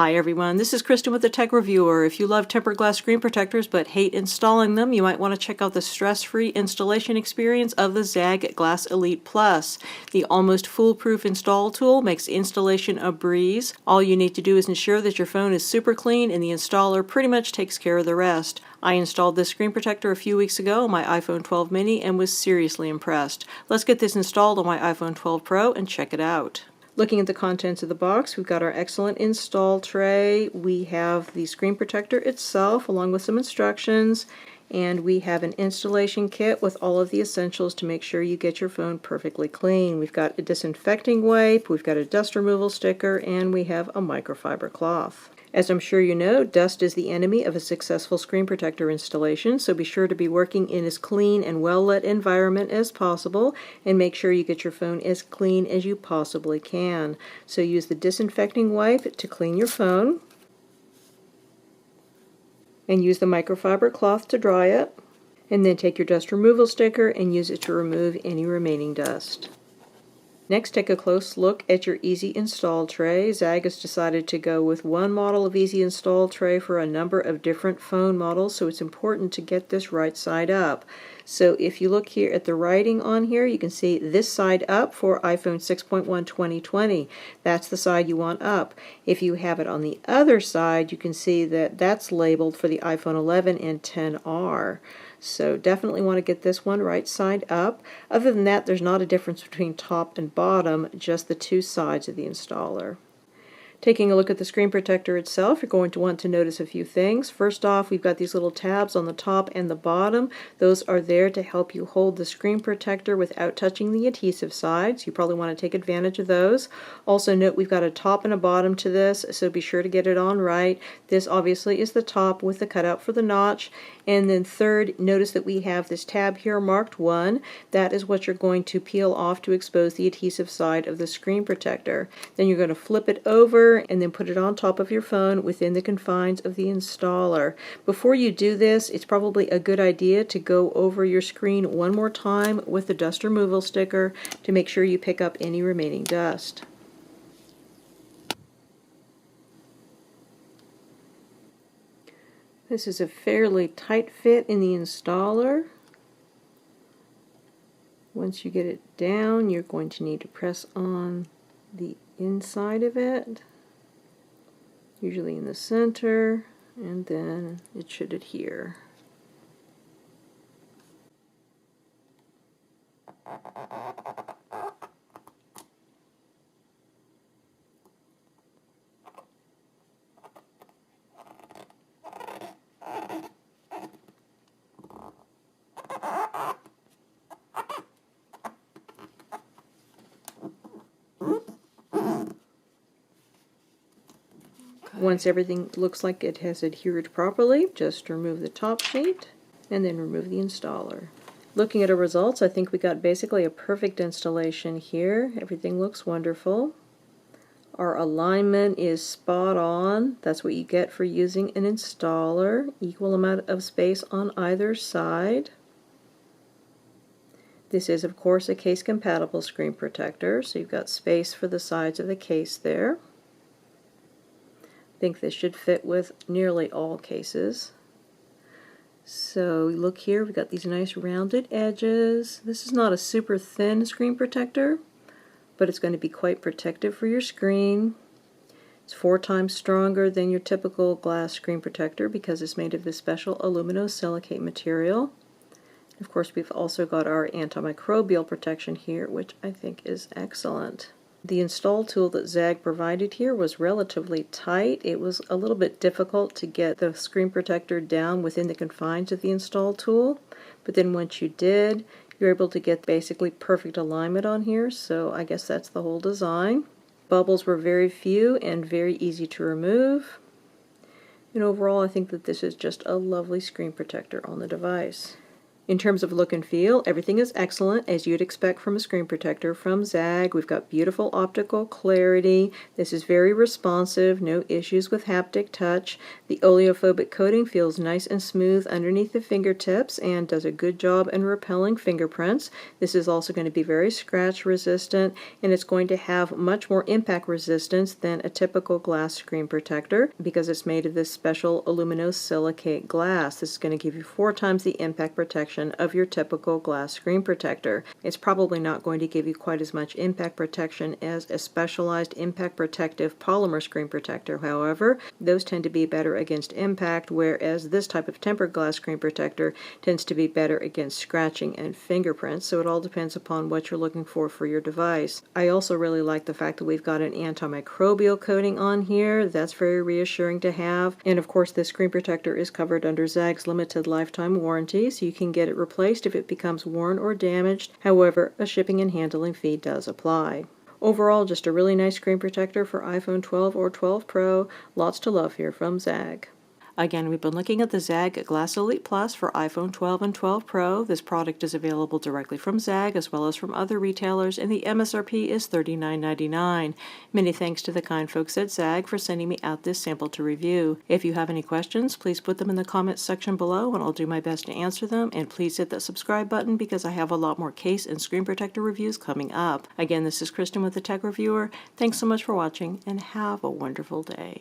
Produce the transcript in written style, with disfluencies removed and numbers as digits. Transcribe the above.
Hi everyone, this is Kristen with the Tech Reviewer. If you love tempered glass screen protectors but hate installing them, you might want to check out the stress-free installation experience of the Zagg Glass Elite Plus. The almost foolproof install tool makes installation a breeze. All you need to do is ensure that your phone is super clean and the installer pretty much takes care of the rest. I installed this screen protector a few weeks ago on my iPhone 12 mini and was seriously impressed. Let's get this installed on my iPhone 12 Pro and check it out. Looking at the contents of the box, we've got our excellent install tray. We have the screen protector itself along with some instructions, and we have an installation kit with all of the essentials to make sure you get your phone perfectly clean. We've got a disinfecting wipe, we've got a dust removal sticker, and we have a microfiber cloth. As I'm sure you know, dust is the enemy of a successful screen protector installation, so be sure to be working in as clean and well-lit environment as possible, and make sure you get your phone as clean as you possibly can. So use the disinfecting wipe to clean your phone, and use the microfiber cloth to dry it, and then take your dust removal sticker and use it to remove any remaining dust. Next, take a close look at your Easy Install tray. Zagg has decided to go with one model of Easy Install tray for a number of different phone models, so it's important to get this right side up. So if you look here at the writing on here, you can see this side up for iPhone 6.1 2020. That's the side you want up. If you have it on the other side, you can see that that's labeled for the iPhone 11 and 10R. So definitely want to get this one right side up. Other than that, there's not a difference between top and bottom, just the two sides of the installer. Taking a look at the screen protector itself, you're going to want to notice a few things. First off, we've got these little tabs on the top and the bottom. Those are there to help you hold the screen protector without touching the adhesive sides. You probably want to take advantage of those. Also note we've got a top and a bottom to this, so be sure to get it on right. This obviously is the top with the cutout for the notch. And then third, notice that we have this tab here marked 1. That is what you're going to peel off to expose the adhesive side of the screen protector. Then you're going to flip it over and then put it on top of your phone within the confines of the installer. Before you do this, it's probably a good idea to go over your screen one more time with the dust removal sticker to make sure you pick up any remaining dust. This is a fairly tight fit in the installer. Once you get it down, you're going to need to press on the inside of it, usually in the center, and then it should adhere. Once everything looks like it has adhered properly, just remove the top sheet and then remove the installer. Looking at our results, I think we got basically a perfect installation here. Everything looks wonderful. Our alignment is spot on. That's what you get for using an installer. Equal amount of space on either side. This is, of course, a case-compatible screen protector, so you've got space for the sides of the case there. I think this should fit with nearly all cases. So look here, we've got these nice rounded edges. This is not a super thin screen protector, but it's going to be quite protective for your screen. It's 4 times stronger than your typical glass screen protector because it's made of this special aluminosilicate material. Of course, we've also got our antimicrobial protection here, which I think is excellent. The install tool that Zagg provided here was relatively tight. It was a little bit difficult to get the screen protector down within the confines of the install tool, but then once you did, you're able to get basically perfect alignment on here, so I guess that's the whole design. Bubbles were very few and very easy to remove. And overall, I think that this is just a lovely screen protector on the device. In terms of look and feel, everything is excellent as you'd expect from a screen protector from Zagg. We've got beautiful optical clarity. This is very responsive, no issues with haptic touch. The oleophobic coating feels nice and smooth underneath the fingertips and does a good job in repelling fingerprints. This is also going to be very scratch resistant, and it's going to have much more impact resistance than a typical glass screen protector because it's made of this special aluminosilicate glass. This is going to give you 4 times the impact protection of your typical glass screen protector. It's probably not going to give you quite as much impact protection as a specialized impact protective polymer screen protector. However, those tend to be better against impact, whereas this type of tempered glass screen protector tends to be better against scratching and fingerprints, so it all depends upon what you're looking for your device. I also really like the fact that we've got an antimicrobial coating on here. That's very reassuring to have. And of course, this screen protector is covered under Zagg's limited lifetime warranty, so you can get it replaced if it becomes worn or damaged. However, a shipping and handling fee does apply. Overall, just a really nice screen protector for iPhone 12 or 12 Pro. Lots to love here from Zagg. Again, we've been looking at the Zagg Glass Elite Plus for iPhone 12 and 12 Pro. This product is available directly from Zagg as well as from other retailers, and the MSRP is $39.99. Many thanks to the kind folks at Zagg for sending me out this sample to review. If you have any questions, please put them in the comments section below and I'll do my best to answer them. And please hit that subscribe button because I have a lot more case and screen protector reviews coming up. Again, this is Kristen with the Tech Reviewer. Thanks so much for watching and have a wonderful day.